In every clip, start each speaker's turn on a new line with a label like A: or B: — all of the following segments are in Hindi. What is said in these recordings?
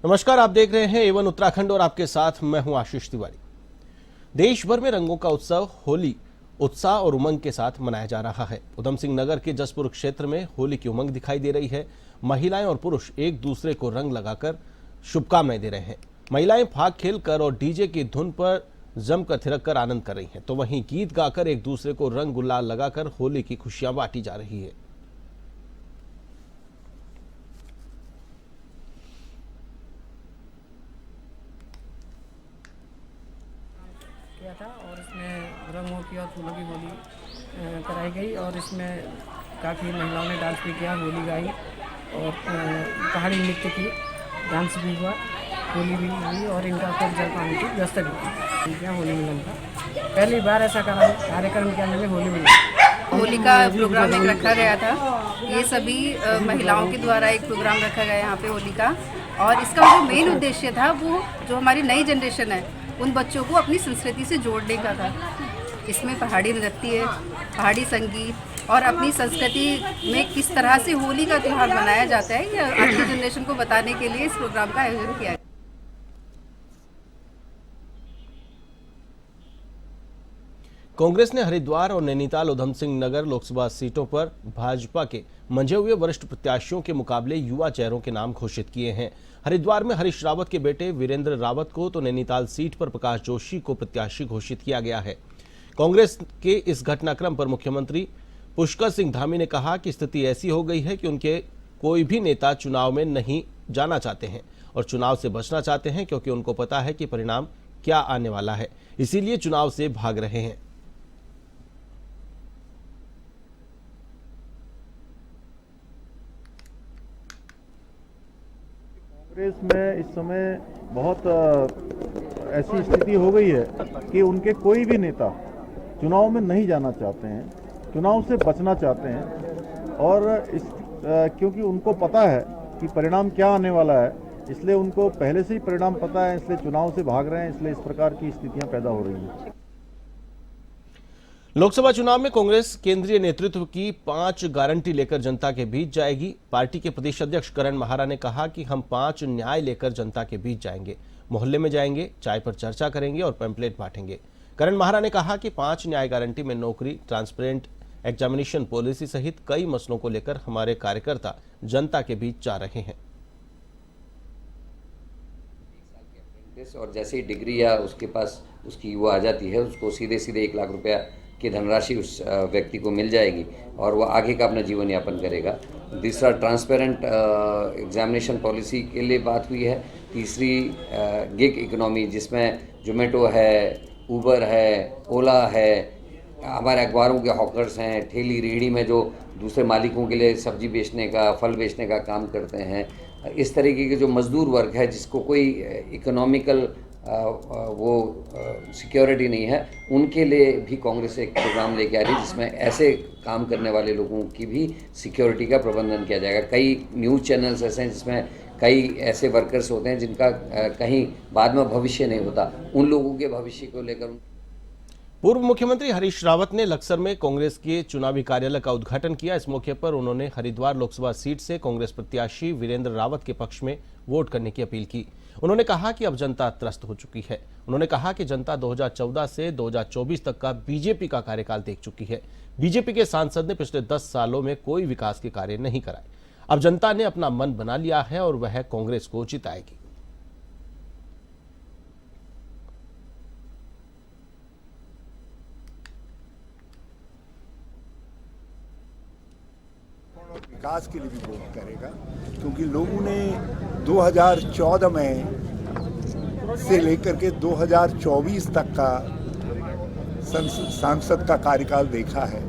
A: नमस्कार, आप देख रहे हैं A1 उत्तराखंड और आपके साथ मैं हूं आशीष तिवारी। देश भर में रंगों का उत्सव होली उत्साह और उमंग के साथ मनाया जा रहा है। उधम सिंह नगर के जसपुर क्षेत्र में होली की उमंग दिखाई दे रही है। महिलाएं और पुरुष एक दूसरे को रंग लगाकर शुभकामनाएं दे रहे हैं। महिलाएं फाग खेलकर और डीजे की धुन पर जमकर थिरक कर आनंद कर रही हैं, तो वहीं गीत गाकर एक दूसरे को रंग गुलाल लगाकर होली की खुशियां बांटी जा रही है।
B: किया था और इसमें रंगों की और फूलों की होली कराई गई और इसमें काफ़ी महिलाओं ने डांस भी किया, होली गाई और पहाड़ी नृत्य की डांस भी हुआ, होली भी हुई और इनका खूब जलपान की व्यवस्था भी किया। होली मिलन का पहली बार ऐसा कार्यक्रम किया मैंने होली मिलन।
C: होली का प्रोग्राम एक रखा गया था। ये सभी महिलाओं के द्वारा एक प्रोग्राम रखा गया यहाँ पे होली का, और इसका जो मेन उद्देश्य था वो जो हमारी नई जनरेशन है उन बच्चों को अपनी संस्कृति से जोड़ने का था। इसमें पहाड़ी नृत्य, पहाड़ी संगीत और अपनी संस्कृति में किस तरह से होली का त्यौहार मनाया जाता है, यह आज की जनरेशन को बताने के लिए इस प्रोग्राम का आयोजन किया गया।
A: कांग्रेस ने हरिद्वार और नैनीताल उधम सिंह नगर लोकसभा सीटों पर भाजपा के मंझे हुए वरिष्ठ प्रत्याशियों के मुकाबले युवा चेहरों के नाम घोषित किए हैं। हरिद्वार में हरीश रावत के बेटे वीरेंद्र रावत को तो नैनीताल सीट पर प्रकाश जोशी को प्रत्याशी घोषित किया गया है। कांग्रेस के इस घटनाक्रम पर मुख्यमंत्री पुष्कर सिंह धामी ने कहा कि स्थिति ऐसी हो गई है कि उनके कोई भी नेता चुनाव में नहीं जाना चाहते हैं और चुनाव से बचना चाहते हैं, क्योंकि उनको पता है कि परिणाम क्या आने वाला है, इसीलिए चुनाव से भाग रहे हैं।
D: कांग्रेस में इस समय बहुत ऐसी स्थिति हो गई है कि उनके कोई भी नेता चुनाव में नहीं जाना चाहते हैं, चुनाव से बचना चाहते हैं और क्योंकि उनको पता है कि परिणाम क्या आने वाला है, इसलिए उनको पहले से ही परिणाम पता है, इसलिए चुनाव से भाग रहे हैं। इसलिए इस प्रकार की स्थितियां पैदा हो रही हैं।
A: लोकसभा चुनाव में कांग्रेस केंद्रीय नेतृत्व की 5 गारंटी लेकर जनता के बीच जाएगी। पार्टी के प्रदेश अध्यक्ष करण महारा ने कहा कि हम 5 न्याय लेकर जनता के बीच जाएंगे, मोहल्ले में जाएंगे, चाय पर चर्चा करेंगे और पैम्पलेट बांटेंगे। करण महारा ने कहा कि 5 न्याय गारंटी में नौकरी, ट्रांसपेरेंट एग्जामिनेशन पॉलिसी सहित कई मसलों को लेकर हमारे कार्यकर्ता जनता के बीच जा रहे हैं।
E: और जैसे ही डिग्री या उसके पास उसकी वो आ जाती है, उसको सीधे 1 लाख रुपया की धनराशि उस व्यक्ति को मिल जाएगी और वो आगे का अपना जीवन यापन करेगा। दूसरा, ट्रांसपेरेंट एग्जामिनेशन पॉलिसी के लिए बात हुई है। तीसरी, गिग इकोनॉमी, जिसमें जोमेटो है, उबर है, ओला है, हमारे अखबारों के हॉकर्स हैं, ठेली रेहड़ी में जो दूसरे मालिकों के लिए सब्जी बेचने का, फल बेचने का काम करते हैं, इस तरीके के जो मजदूर वर्ग है जिसको कोई इकोनॉमिकल वो सिक्योरिटी नहीं है, उनके लिए भी कांग्रेस एक प्रोग्राम लेके आ रही है जिसमें ऐसे काम करने वाले लोगों की भी सिक्योरिटी का प्रबंधन किया जाएगा। कई न्यूज़ चैनल्स ऐसे हैं जिसमें कई ऐसे वर्कर्स होते हैं जिनका कहीं बाद में भविष्य नहीं होता, उन लोगों के भविष्य को लेकर।
A: पूर्व मुख्यमंत्री हरीश रावत ने लक्सर में कांग्रेस के चुनावी कार्यालय का उद्घाटन किया। इस मौके पर उन्होंने हरिद्वार लोकसभा सीट से कांग्रेस प्रत्याशी वीरेंद्र रावत के पक्ष में वोट करने की अपील की। उन्होंने कहा कि अब जनता त्रस्त हो चुकी है। उन्होंने कहा कि जनता 2014 से 2024 तक का बीजेपी का कार्यकाल देख चुकी है। बीजेपी के सांसद ने पिछले 10 सालों में कोई विकास के कार्य नहीं कराए। अब जनता ने अपना मन बना लिया है और वह कांग्रेस को जिताएगी।
F: विकास के लिए भी वोट करेगा, क्योंकि लोगों ने 2014 में से लेकर के 2024 तक का सांसद का कार्यकाल देखा है,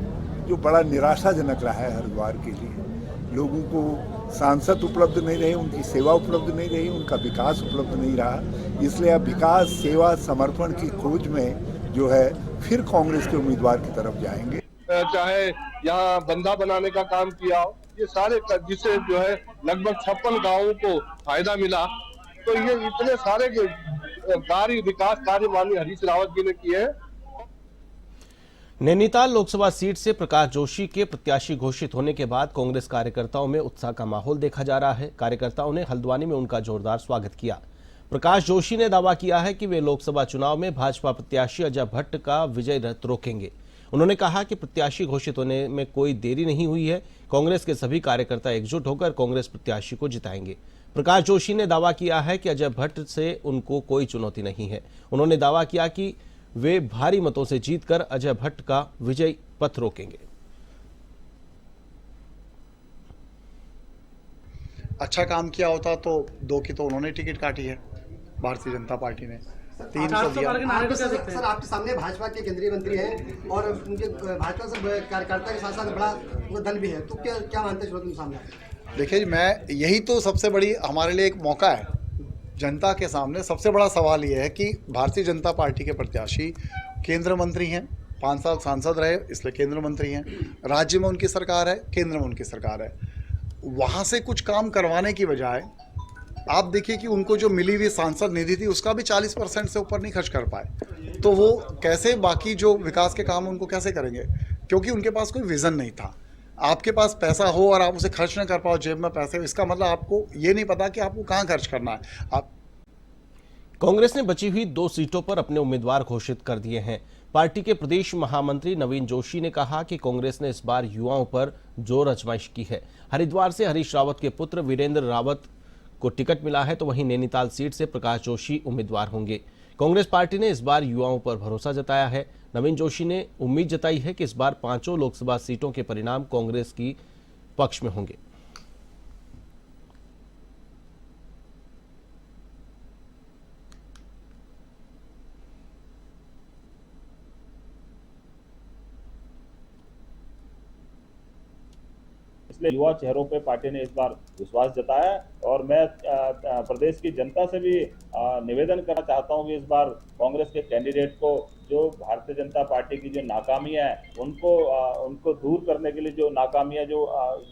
F: जो बड़ा निराशाजनक रहा है हरिद्वार के लिए। लोगों को सांसद उपलब्ध नहीं रहे, उनकी सेवा उपलब्ध नहीं रही, उनका विकास उपलब्ध नहीं रहा। इसलिए अब विकास, सेवा, समर्पण की खोज में जो है फिर कांग्रेस के उम्मीदवार की तरफ जाएंगे।
G: चाहे यहाँ बंधा बनाने का काम किया हो, ये सारे जिससे जो है लगभग 56 गांवों को फायदा मिला, तो ये इतने सारे कार्य, विकास कार्य माननीय हरीश रावत जी ने किए हैं।
A: नैनीताल लोकसभा सीट से प्रकाश जोशी के प्रत्याशी घोषित होने के बाद कांग्रेस कार्यकर्ताओं में उत्साह का माहौल देखा जा रहा है। कार्यकर्ताओं ने हल्द्वानी में उनका जोरदार स्वागत किया। प्रकाश जोशी ने दावा किया है कि वे लोकसभा चुनाव में भाजपा प्रत्याशी अजय भट्ट का विजय रथ रोकेंगे। उन्होंने कहा कि प्रत्याशी घोषित होने में कोई देरी नहीं हुई है। कांग्रेस के सभी कार्यकर्ता एकजुट होकर कांग्रेस प्रत्याशी को जिताएंगे। प्रकाश जोशी ने दावा किया है कि अजय भट्ट से उनको कोई चुनौती नहीं है। उन्होंने दावा किया कि वे भारी मतों से जीतकर अजय भट्ट का विजय पथ रोकेंगे।
H: अच्छा काम किया होता तो 2 की तो उन्होंने टिकट काटी है, भारतीय जनता पार्टी ने 300 दिया।
I: सर आपके सामने भाजपा के केंद्रीय मंत्री हैं और उनके भाजपा से कार्यकर्ता के साथ साथ बड़ा वो दल भी है, तो क्या मानते हैं सामने?
H: देखिए जी, मैं यही तो सबसे बड़ी हमारे लिए एक मौका है। जनता के सामने सबसे बड़ा सवाल ये है कि भारतीय जनता पार्टी के प्रत्याशी केंद्र मंत्री हैं, 5 साल सांसद रहे इसलिए केंद्र मंत्री हैं, राज्य में उनकी सरकार है, केंद्र में उनकी सरकार है। वहाँ से कुछ काम करवाने की बजाय आप देखिए कि उनको जो मिली हुई सांसद निधि थी उसका भी 40% से ऊपर नहीं खर्च कर पाए, तो वो कैसे बाकी जो विकास के काम उनको कैसे करेंगे, क्योंकि उनके पास कोई विज़न नहीं था। आपके पास पैसा हो और आप उसे खर्च न कर पाओ, जेब में पैसे हो, इसका मतलब आपको ये नहीं पता कि आपको कहाँ खर्च करना है। आप
A: कांग्रेस ने बची हुई 2 सीटों पर अपने उम्मीदवार घोषित कर दिए हैं। पार्टी के प्रदेश महामंत्री नवीन जोशी ने कहा कि कांग्रेस ने इस बार युवाओं पर जोर आजमाइश की है। हरिद्वार से हरीश रावत के पुत्र वीरेंद्र रावत को टिकट मिला है, तो वहीं नैनीताल सीट से प्रकाश जोशी उम्मीदवार होंगे। कांग्रेस पार्टी ने इस बार युवाओं पर भरोसा जताया है। नवीन जोशी ने उम्मीद जताई है कि इस बार 5 लोकसभा सीटों के परिणाम कांग्रेस की पक्ष में होंगे।
J: इसलिए युवा चेहरों पे पार्टी ने इस बार विश्वास जताया और मैं प्रदेश की जनता से भी निवेदन करना चाहता हूं कि इस बार कांग्रेस के कैंडिडेट को जो भारतीय जनता पार्टी की जो नाकामियां है उनको दूर करने के लिए, जो नाकामियां जो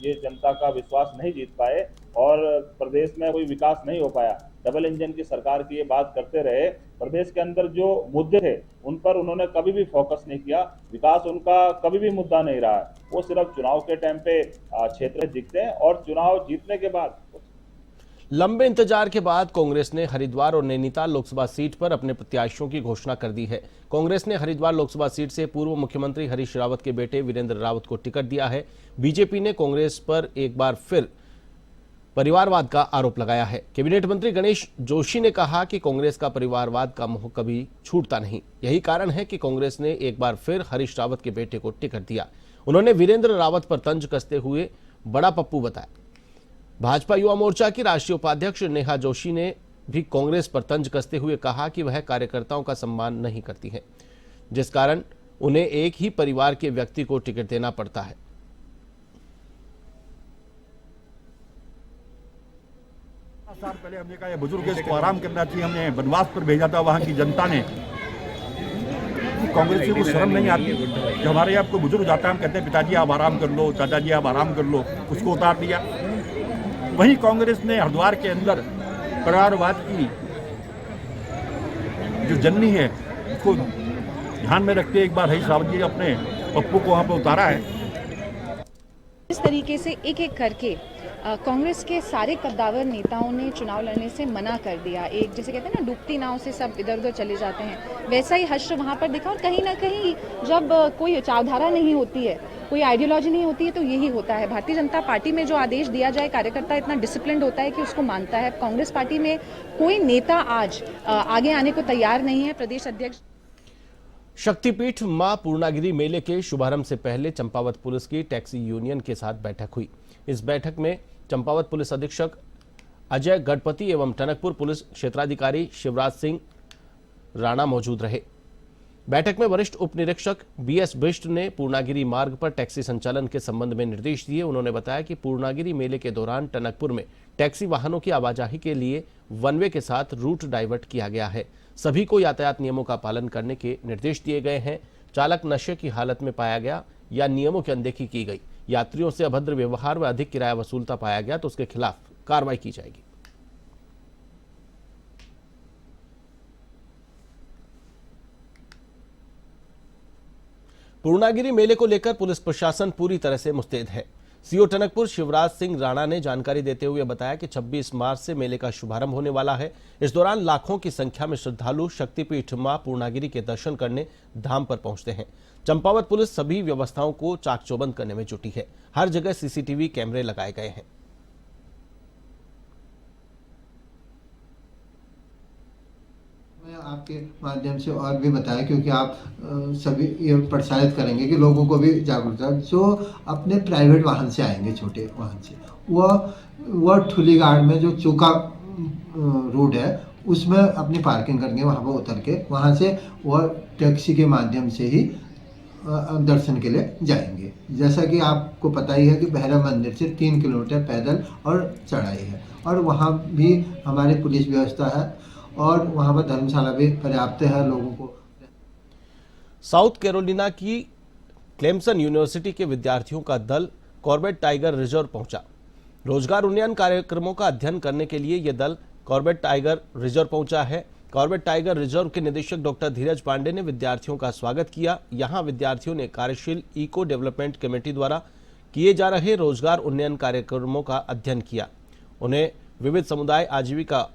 J: ये जनता का विश्वास नहीं जीत पाए और प्रदेश में कोई विकास नहीं हो पाया, डबल इंजन की सरकार की ये बात करते रहे, प्रदेश के अंदर जो मुद्दे थे उन पर उन्होंने कभी भी फोकस नहीं किया, विकास उनका कभी भी मुद्दा नहीं रहा है। वो सिर्फ चुनाव के टाइम पे क्षेत्र दिखते हैं और चुनाव जीतने के बाद।
A: लंबे इंतजार के बाद कांग्रेस ने हरिद्वार और नैनीताल लोकसभा सीट पर अपने प्रत्याशियों की घोषणा कर दी है। कांग्रेस ने हरिद्वार लोकसभा सीट से पूर्व मुख्यमंत्री हरीश रावत के बेटे वीरेंद्र रावत को टिकट दिया है। बीजेपी ने कांग्रेस पर एक बार फिर परिवारवाद का आरोप लगाया है। कैबिनेट मंत्री गणेश जोशी ने कहा कि कांग्रेस का परिवारवाद का मोह कभी छूटता नहीं, यही कारण है कि कांग्रेस ने एक बार फिर हरीश रावत के बेटे को टिकट दिया। उन्होंने वीरेंद्र रावत पर तंज कसते हुए बड़ा पप्पू बताया। भाजपा युवा मोर्चा की राष्ट्रीय उपाध्यक्ष नेहा जोशी ने भी कांग्रेस पर तंज कसते हुए कहा कि वह कार्यकर्ताओं का सम्मान नहीं करती है, जिस कारण उन्हें एक ही परिवार के व्यक्ति को टिकट देना पड़ता है।
K: 7 साल पहले हमने कहा बुजुर्ग इसको आराम करना चाहिए, हमने वनवास पर भेजा था वहां की जनता ने। कांग्रेस को शर्म नहीं आती, जब हमारे यहाँ कोई बुजुर्ग जाता है हम कहते हैं पिताजी आप आराम कर लो, चाचा जी आप आराम कर लो, उसको उतार दिया। वहीं कांग्रेस ने हरिद्वार के अंदर परिवारवाद की जो जननी है उसको ध्यान में रखते एक बार हरीश रावत जी अपने पप्पू को वहाँ पर उतारा है।
L: इस तरीके से एक एक करके कांग्रेस के सारे कद्दावर नेताओं ने चुनाव लड़ने से मना कर दिया। एक जैसे कहते हैं ना डूबती नाव से सब इधर उधर चले जाते हैं, वैसा ही हश्र वहाँ पर दिखा। और कहीं ना कहीं जब कोई विचारधारा नहीं होती है, कोई आइडियोलॉजी नहीं होती है, तो यही होता है। भारतीय जनता पार्टी में जो आदेश दिया जाए कार्यकर्ता इतना डिसिप्लिन्ड होता है कि उसको मानता है। कांग्रेस पार्टी में कोई नेता आज आगे आने को तैयार नहीं है। प्रदेश अध्यक्ष
A: शक्तिपीठ मां पूर्णागिरि मेले के शुभारंभ से पहले चंपावत पुलिस की टैक्सी यूनियन के साथ बैठक हुई। इस बैठक में चंपावत पुलिस अधीक्षक अजय गणपति एवं टनकपुर पुलिस क्षेत्राधिकारी शिवराज सिंह राणा मौजूद रहे। बैठक में वरिष्ठ उप निरीक्षक बीएस बिष्ट ने पूर्णागिरि मार्ग पर टैक्सी संचालन के संबंध में निर्देश दिए। उन्होंने बताया कि पूर्णागिरि मेले के दौरान टनकपुर में टैक्सी वाहनों की आवाजाही के लिए वन वे के साथ रूट डाइवर्ट किया गया है। सभी को यातायात नियमों का पालन करने के निर्देश दिए गए हैं। चालक नशे की हालत में पाया गया या नियमों की अनदेखी की गई, यात्रियों से अभद्र व्यवहार व अधिक किराया वसूलता पाया गया तो उसके खिलाफ कार्रवाई की जाएगी। पूर्णागिरि मेले को लेकर पुलिस प्रशासन पूरी तरह से मुस्तैद है। सीओ टनकपुर शिवराज सिंह राणा ने जानकारी देते हुए बताया कि 26 मार्च से मेले का शुभारंभ होने वाला है। इस दौरान लाखों की संख्या में श्रद्धालु शक्तिपीठ मां पूर्णागिरि के दर्शन करने धाम पर पहुंचते हैं। चंपावत पुलिस सभी व्यवस्थाओं को चाक चौबंद करने में जुटी है। हर जगह सीसीटीवी कैमरे लगाए गए हैं।
M: मैं आपके माध्यम से और भी बताया, क्योंकि आप सभी ये प्रसारित करेंगे कि लोगों को भी जागरूकता, जो अपने प्राइवेट वाहन से आएंगे, छोटे वाहन से, वह ठुलीगाड़ में जो चौका रोड है उसमें अपनी पार्किंग करेंगे, वहाँ पर उतर के वहाँ से वह टैक्सी के माध्यम से ही दर्शन के लिए जाएंगे। जैसा कि आपको पता ही है कि भैरव मंदिर से 3 किलोमीटर पैदल और चढ़ाई है, और वहाँ भी हमारी पुलिस व्यवस्था है और वहाँ पर धर्मशाला भी पर्याप्त है लोगों को।
A: साउथ कैरोलिना की क्लेमसन यूनिवर्सिटी के विद्यार्थियों का दल कॉर्बेट टाइगर रिजर्व पहुंचा। रोजगार उन्नयन कार्यक्रमों का अध्ययन करने के लिए यह दल कॉर्बेट टाइगर रिजर्व पहुंचा है। कॉर्बेट टाइगर रिजर्व के निदेशक डॉक्टर धीरज पांडे ने विद्यार्थियों का स्वागत किया। यहां विद्यार्थियों ने कार्यशील इको डेवलपमेंट कमेटी द्वारा किए जा रहे रोजगार उन्नयन कार्यक्रमों का अध्ययन किया। उन्हें विविध समुदाय आजीविका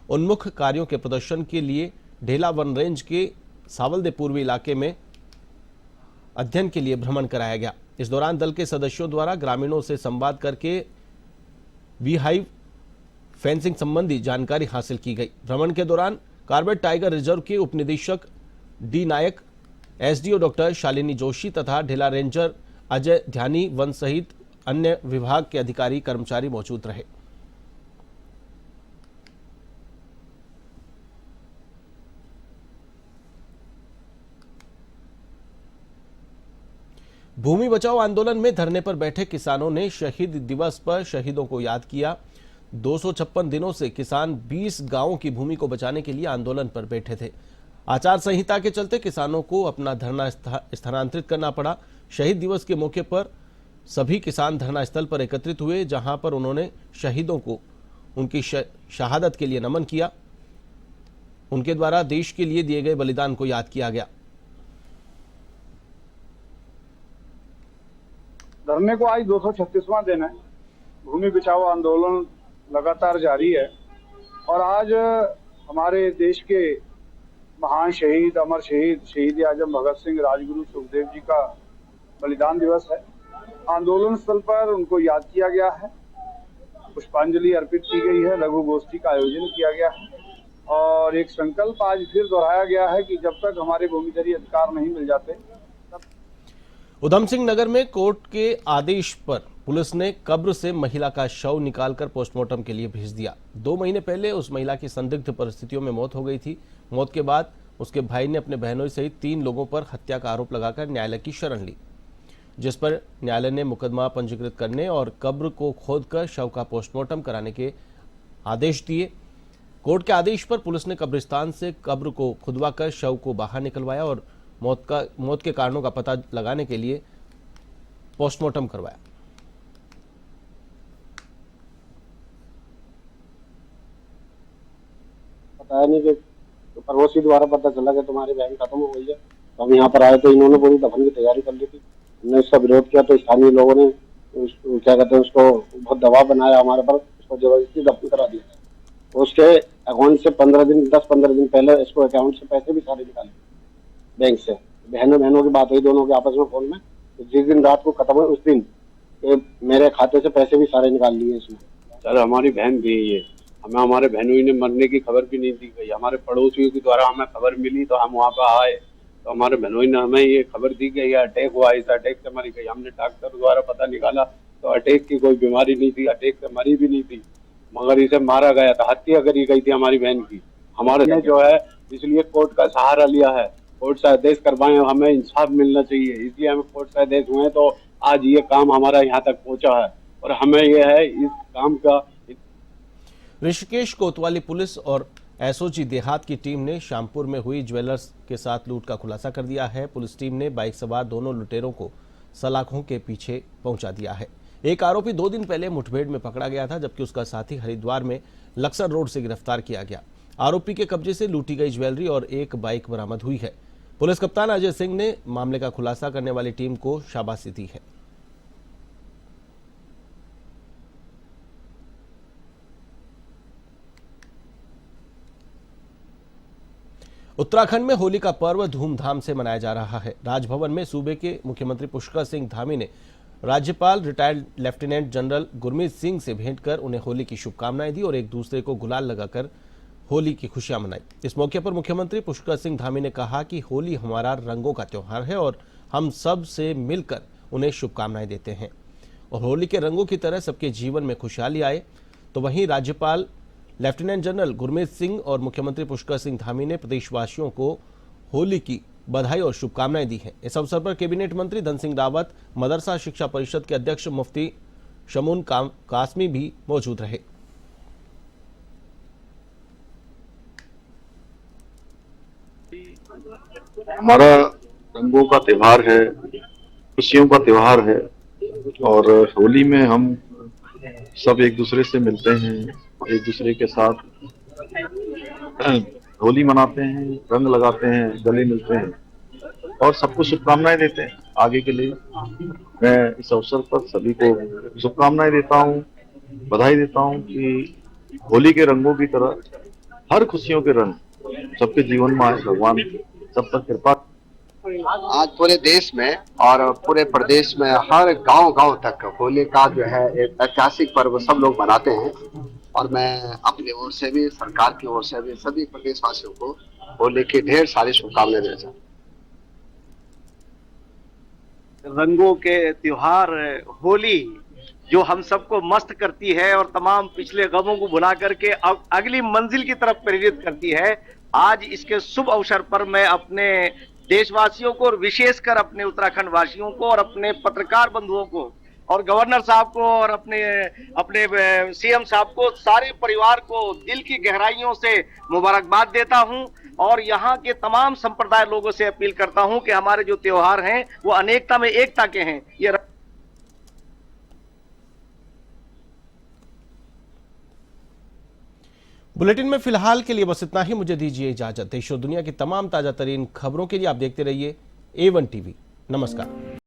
A: उन्मुख कार्यों के प्रदर्शन के लिए ढेला वन रेंज के सावलदे पूर्वी इलाके में अध्ययन के लिए भ्रमण कराया गया। इस दौरान दल के सदस्यों द्वारा ग्रामीणों से संवाद करके बी हाइव फेंसिंग संबंधी जानकारी हासिल की गई। भ्रमण के दौरान कॉर्बेट टाइगर रिजर्व के उपनिदेशक डी नायक, एसडीओ डॉक्टर शालिनी जोशी तथा ढेला रेंजर अजय ध्यानी वन सहित अन्य विभाग के अधिकारी कर्मचारी मौजूद रहे। भूमि बचाओ आंदोलन में धरने पर बैठे किसानों ने शहीद दिवस पर शहीदों को याद किया। 256 दिनों से किसान 20 गांवों की भूमि को बचाने के लिए आंदोलन पर बैठे थे। आचार संहिता के चलते किसानों को अपना धरना स्थानांतरित करना पड़ा। शहीद दिवस के मौके पर सभी किसान धरना स्थल पर एकत्रित हुए, जहां पर उन्होंने शहीदों को उनकी शहादत के लिए नमन किया। उनके द्वारा देश के लिए दिए गए बलिदान को याद किया गया।
N: धरने को आज 236वां दिन है। भूमि बचाओ आंदोलन लगातार जारी है और आज हमारे देश के महान शहीद, अमर शहीद, शहीद आजम भगत सिंह, राजगुरु सुखदेव जी का बलिदान दिवस है। आंदोलन स्थल पर उनको याद किया गया है, पुष्पांजलि अर्पित की गई है, लघु गोष्ठी का आयोजन किया गया है और एक संकल्प आज फिर दोहराया गया है कि जब तक हमारे भूमिधरी अधिकार नहीं मिल जाते।
A: उधम सिंह नगर में कोर्ट के आदेश पर पुलिस ने कब्र से महिला का शव निकालकर पोस्टमार्टम के लिए भेज दिया। 2 महीने पहले उस महिला की संदिग्ध परिस्थितियों में मौत हो गई थी। मौत के बाद उसके भाई ने अपने बहनों सहित 3 लोगों पर हत्या का आरोप लगाकर न्यायालय की शरण ली, जिस पर न्यायालय ने मुकदमा पंजीकृत करने और कब्र को खोदकर शव का पोस्टमार्टम कराने के आदेश दिए। कोर्ट के आदेश पर पुलिस ने कब्रिस्तान से कब्र को खुदवाकर शव को बाहर निकलवाया और मौत के कारणों का पता लगाने के लिए पोस्टमार्टम करवाया।
O: बताया नहीं कि पड़ोसी द्वारा पता चला कि तुम्हारी बहन खत्म हो गई है, तो हम यहाँ पर आए तो इन्होंने पूरी दफन की तैयारी कर ली थी। हमने उसका विरोध किया तो स्थानीय लोगों ने क्या कहते हैं उसको बहुत दबाव बनाया हमारे पर, उसको जबरदस्ती दफन करा दिया। उसके अकाउंट से 10-15 दिन पहले इसको अकाउंट से पैसे भी सारे निकाले बैंक से। बहनों की बात हुई दोनों के आपस में फोन में, तो जिस दिन रात को खत्म हुआ उस दिन मेरे खाते से पैसे भी सारे निकाल लिए इसमें।
P: सर हमारी बहन थी ये, हमें हमारे बहनों ने मरने की खबर भी नहीं दी गई। हमारे पड़ोसियों के द्वारा हमें खबर मिली तो हम वहाँ पर आए तो हमारे बहनों ने हमें ये खबर दी गई अटैक हुआ, इस अटैक से मरी गई। हमने डॉक्टर द्वारा पता निकाला तो अटैक की कोई बीमारी नहीं थी, अटैक से मरी भी नहीं थी, मगर इसे मारा गया था, हत्या करी गई थी हमारी बहन की। हमारे जो है इसलिए कोर्ट का सहारा लिया है, कोर्ट से आदेश करवाए, हमें इंसाफ मिलना चाहिए, इसलिए हमें कोर्ट से आदेश हुए तो आज ये काम हमारा यहाँ तक पहुँचा है और हमें यह है इस काम का।
A: ऋषिकेश कोतवाली पुलिस और एसओजी देहात की टीम ने शामपुर में हुई ज्वेलर्स के साथ लूट का खुलासा कर दिया है। पुलिस टीम ने बाइक सवार दोनों लुटेरों को सलाखों के पीछे पहुंचा दिया है। एक आरोपी 2 दिन पहले मुठभेड़ में पकड़ा गया था, जबकि उसका साथी हरिद्वार में लक्सर रोड से गिरफ्तार किया गया। आरोपी के कब्जे से लूटी गई ज्वेलरी और एक बाइक बरामद हुई है। पुलिस कप्तान अजय सिंह ने मामले का खुलासा करने वाली टीम को शाबाशी दी है। उत्तराखंड में होली का पर्व धूमधाम से मनाया जा रहा है। राजभवन में सूबे के मुख्यमंत्री पुष्कर सिंह धामी ने राज्यपाल retired lieutenant general Gurmeet Singh से भेंट कर उन्हें होली की शुभकामनाएं दी और एक दूसरे को गुलाल लगाकर होली की खुशियां मनाई। इस मौके पर मुख्यमंत्री पुष्कर सिंह धामी ने कहा कि होली हमारा रंगों का त्योहार है और हम सब से मिलकर उन्हें शुभकामनाएं देते हैं और होली के रंगों की तरह सबके जीवन में खुशहाली आए। तो वहीं राज्यपाल लेफ्टिनेंट जनरल गुरमीत सिंह और मुख्यमंत्री पुष्कर सिंह धामी ने प्रदेशवासियों को होली की बधाई और शुभकामनाएं दी हैं। इस अवसर पर कैबिनेट मंत्री धन सिंह रावत, मदरसा शिक्षा परिषद के अध्यक्ष मुफ्ती शमून कासमी भी मौजूद रहे।
Q: हमारा रंगों का त्योहार है, खुशियों का त्योहार है और होली में हम सब एक दूसरे से मिलते हैं, एक दूसरे के साथ होली मनाते हैं, रंग लगाते हैं, गले मिलते हैं और सबको शुभकामनाएं देते हैं आगे के लिए। मैं इस अवसर पर सभी को शुभकामनाएं देता हूं, बधाई देता हूं कि होली के रंगों की तरह हर खुशियों के रंग सबके जीवन में आए। भगवान सब पर कृपा।
I: आज पूरे देश में और पूरे प्रदेश में हर गांव तक होली का जो है एक ऐतिहासिक पर्व सब लोग मनाते हैं और मैं अपनी ओर से भी, सरकार की ओर से भी सभी प्रदेशवासियों को होली की ढेर सारी शुभकामनाएं देना चाहता हूं।
R: रंगों के त्योहार होली जो हम सबको मस्त करती है और तमाम पिछले गमों को भुला करके अब अगली मंजिल की तरफ प्रेरित करती है। आज इसके शुभ अवसर पर मैं अपने देशवासियों को और विशेषकर अपने उत्तराखंड वासियों को और अपने पत्रकार बंधुओं को और गवर्नर साहब को और अपने सीएम साहब को, सारे परिवार को दिल की गहराइयों से मुबारकबाद देता हूं और यहाँ के तमाम संप्रदाय लोगों से अपील करता हूं कि हमारे जो त्योहार हैं वो अनेकता में एकता के हैं। ये
A: बुलेटिन में फिलहाल के लिए बस इतना ही। मुझे दीजिए इजाजत। देश और दुनिया की तमाम ताजा तरीन खबरों के लिए आप देखते रहिए A1 TV। नमस्कार।